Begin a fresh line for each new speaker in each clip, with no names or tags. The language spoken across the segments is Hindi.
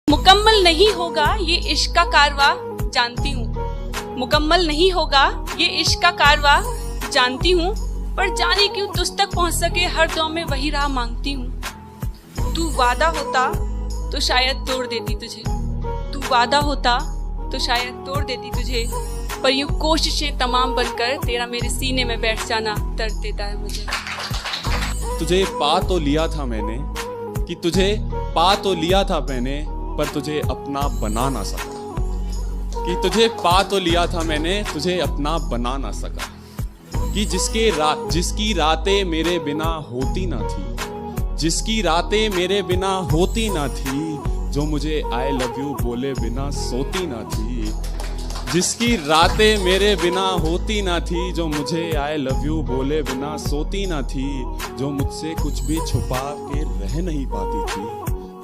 मुकम्मल नहीं होगा ये इश्क का कारवा जानती हूँ, मुकम्मल नहीं होगा ये इश्क का कारवा जानती हूँ, पर जाने क्यों तुझ तक पहुँच सके हर दौर में वही राह मांगती हूँ। तू वादा होता तो शायद तोड़ देती तुझे, तू वादा होता तो शायद तोड़ देती तुझे, पर यूं कोशिशें तमाम बनकर तेरा मेरे सीने में बैठ जाना दर्द देता है मुझे।
तुझे पा तो लिया था मैंने, कि तुझे पा तो लिया था मैंने, पर तुझे अपना बना ना सका। कि तुझे पा तो लिया था मैंने, तुझे अपना बना ना सका। कि जिसकी रातें मेरे बिना होती ना थी, जिसकी रातें मेरे बिना होती ना थी, जो मुझे आई लव यू बोले बिना सोती ना थी। जिसकी रातें मेरे बिना होती ना थी, जो मुझे आई लव यू बोले बिना सोती ना थी, जो मुझसे कुछ भी छुपा के रह नहीं पाती थी,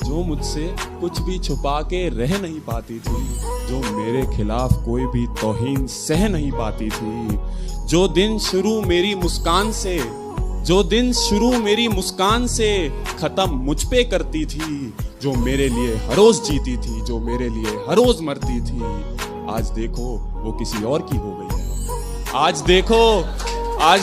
जो मुझसे कुछ भी छुपा के रह नहीं पाती थी, जो मेरे खिलाफ कोई भी तौहीन सह नहीं पाती थी। जो दिन शुरू मेरी मुस्कान से, जो दिन शुरू मेरी मुस्कान से खत्म मुझ पे करती थी, जो मेरे लिए हर रोज जीती थी, जो मेरे लिए हर रोज मरती थी, आज देखो वो किसी और की हो गई है। आज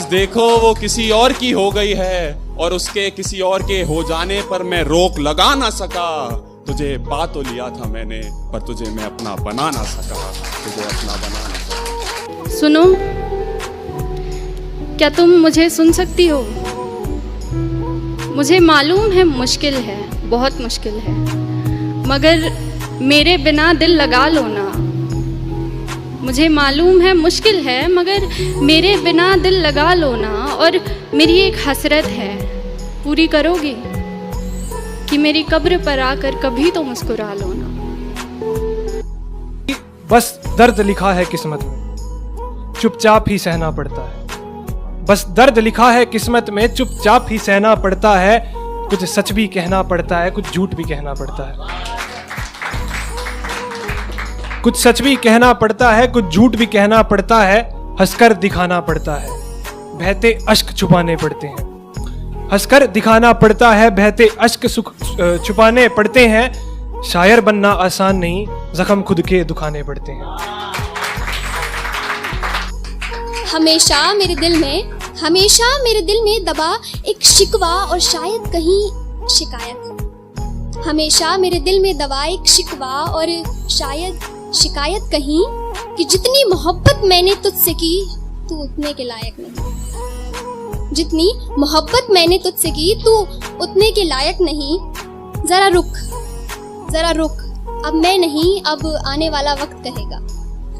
देखो वो किसी और की हो गई है, और उसके किसी और के हो जाने पर मैं रोक लगा ना सका। तुझे पा तो लिया था मैंने, पर तुझे मैं अपना बना ना सका, तुझे अपना बना ना सका।
सुनो, क्या तुम मुझे सुन सकती हो? मुझे मालूम है मुश्किल है, बहुत मुश्किल है, मगर मेरे बिना दिल लगा लो ना। मुझे मालूम है मुश्किल है, मगर मेरे बिना दिल लगा लो ना। और मेरी एक हसरत है, पूरी करोगे कि मेरी कब्र पर आकर कभी तो मुस्कुरा लो ना।
बस दर्द लिखा है किस्मत में, चुपचाप ही सहना पड़ता है। बस दर्द लिखा है किस्मत में, चुपचाप ही सहना पड़ता है। कुछ सच भी कहना पड़ता है, कुछ झूठ भी कहना पड़ता है। कुछ सच भी कहना पड़ता है, कुछ झूठ भी कहना पड़ता है। हंसकर दिखाना पड़ता है, बहते अश्क छुपाने पड़ते हैं। हंसकर दिखाना पड़ता है, बहते अश्क छुपाने पड़ते हैं। शायर बनना आसान नहीं, जख्म खुद के दुखाने पड़ते हैं।
हमेशा मेरे दिल में दबा एक शिकवा और शायद कहीं शिकायत। हमेशा मेरे दिल में दबा एक शिकवा और शायद शिकायत कहीं, कि जितनी मोहब्बत मैंने तुझसे की तू उतने के लायक नहीं। जितनी मोहब्बत मैंने तुझसे की तू उतने के लायक नहीं। जरा रुक, अब मैं नहीं, अब आने वाला वक्त कहेगा।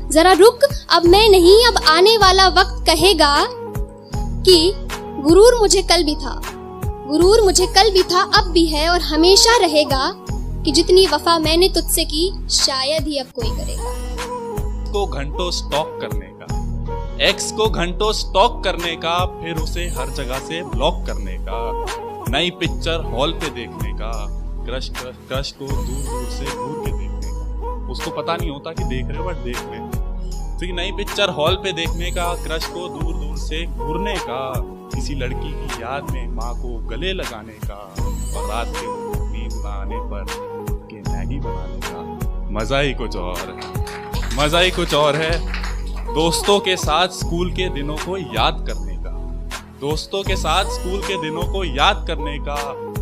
जरा रुक, अब मैं नहीं, अब आने वाला वक्त कहेगा कि गुरूर मुझे कल भी था, अब भी है और हमेशा रहेगा, कि जितनी वफा मैंने तुझसे की शायद ही अब कोई करेगा।
को घंटों स्टॉक करने का, एक्स को घंटों स्टॉक करने का, फिर उसे हर जगह से ब्लॉक करने का, नई पिक्चर हॉल पे देखने का, क्रश को दूर से घूर के देखने का। उसको पता नहीं होता कि देख रहे बट देख रहे। फिर नई पिक्चर हॉल पे देखने का, क्रश को दूर से घूरने का, किसी लड़की की याद में माँ को गले लगाने का, और रात के नींद ना आने पर के मैगी बनाने का। मजा ही कुछ और है। दोस्तों के साथ स्कूल के दिनों को याद करने का, दोस्तों के साथ स्कूल के दिनों को याद करने का,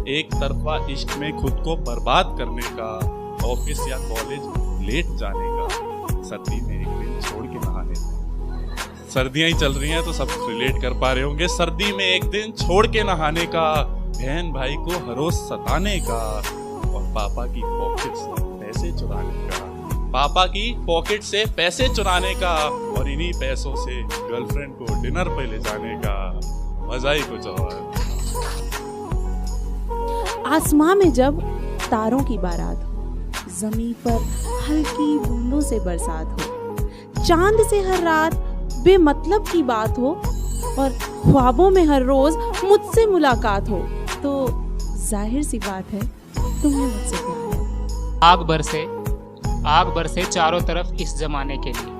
एक तरफा इश्क में खुद को बर्बाद करने का, ऑफिस या कॉलेज लेट जाने का, सर्दी में एक दिन छोड़ के नहाने का। सर्दियां ही चल रही हैं तो सब रिलेट कर पा रहे होंगे। सर्दी में एक दिन छोड़ के नहाने का, बहन भाई को हर रोज सताने का, और पापा की पॉकेट से पैसे चुराने का, पापा की पॉकेट से पैसे चुराने का, और इन्हीं पैसों से गर्लफ्रेंड को डिनर पे ले जाने का। मजा ही कुछ और।
आसमां में जब तारों की बारात हो, जमीन पर हल्की बूंदों से बरसात हो, चांद से हर रात बेमतलब की बात हो, और ख्वाबों में हर रोज मुझसे मुलाकात हो, तो जाहिर सी बात है तुम्हें मुझसे प्यार है।
आग बरसे चारों तरफ इस जमाने के लिए,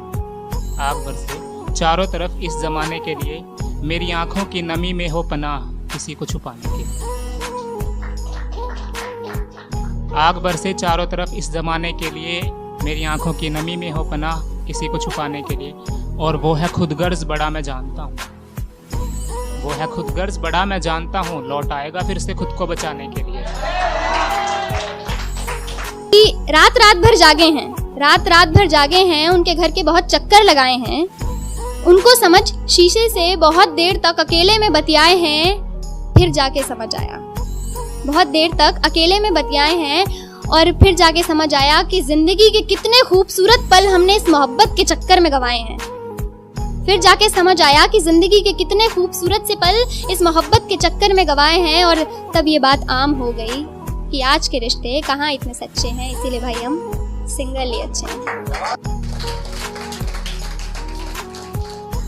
आग बरसे चारों तरफ इस जमाने के लिए, मेरी आंखों की नमी में हो पनाह किसी को छुपाने के लिए। आग बरसे चारों तरफ इस जमाने के लिए, मेरी आंखों की नमी में हो पनाह किसी को छुपाने के लिए। और वो है खुदगर्ज बड़ा मैं जानता हूँ, वो है खुदगर्ज बड़ा मैं जानता हूँ, लौट आएगा फिर से खुद को बचाने के लिए।
कि रात रात भर जागे हैं, रात रात भर जागे हैं, उनके घर के बहुत चक्कर लगाए हैं, उनको समझ शीशे से बहुत देर तक अकेले में बतियाए हैं, फिर जाके समझ आया। बहुत देर तक अकेले में बतियाए हैं और फिर जाके समझ आया कि जिंदगी के कितने खूबसूरत पल हमने इस मोहब्बत के चक्कर में गंवाए हैं। फिर जाके समझ आया कि जिंदगी के कितने खूबसूरत से पल इस मोहब्बत के चक्कर में गंवाए हैं। और तब ये बात आम हो गई कि आज के रिश्ते कहाँ इतने सच्चे हैं, इसीलिए भाई हम सिंगल ही अच्छे हैं।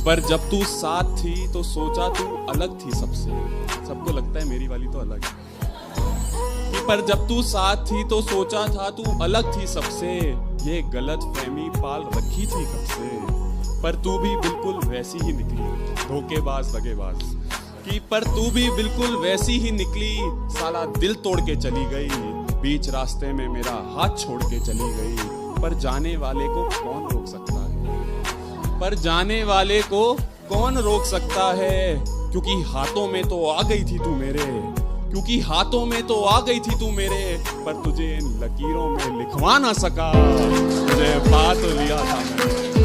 पर जब तू साथ थी तो सोचा तू अलग थी सबसे। सबको लगता है मेरी वाली तो अलग है। पर जब तू साथ थी तो सोचा था तू अलग थी सबसे, ये गलत फहमी पाल रखी थी कब से। पर तू भी बिल्कुल वैसी ही निकली, धोखेबाज दगेबाज की। पर तू भी बिल्कुल वैसी ही निकली, साला दिल तोड़ के चली गई, बीच रास्ते में मेरा हाथ छोड़ के चली गई। पर जाने वाले को कौन रोक सकता है, पर जाने वाले को कौन रोक सकता है। क्योंकि हाथों में तो आ गई थी तू मेरे, क्योंकि हाथों में तो आ गई थी तू मेरे। पर तुझे इन लकीरों में लिखवा ना सका, तुझे पा तो लिया था मैंने।